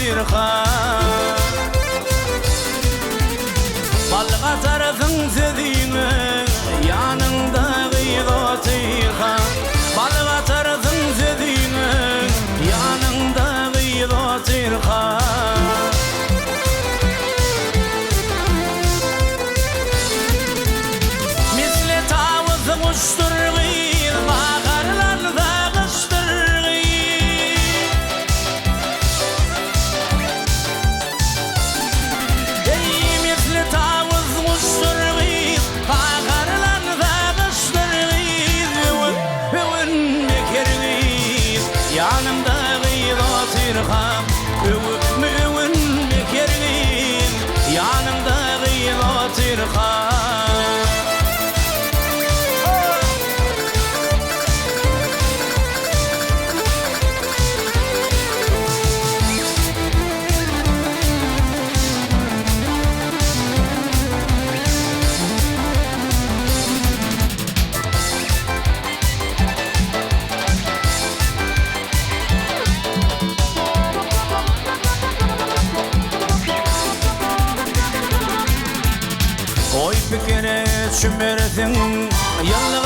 sirha Balga tarafın zedine yanında gıyda sirha Balga tarafın zedine yanında gıyda sirha Misli tavız kuştur gıyda bağırlarda kıştır yanımda gıyda sirham Övün bekergin yanımda gıyda sirham Oy bir kere çümersin yalnız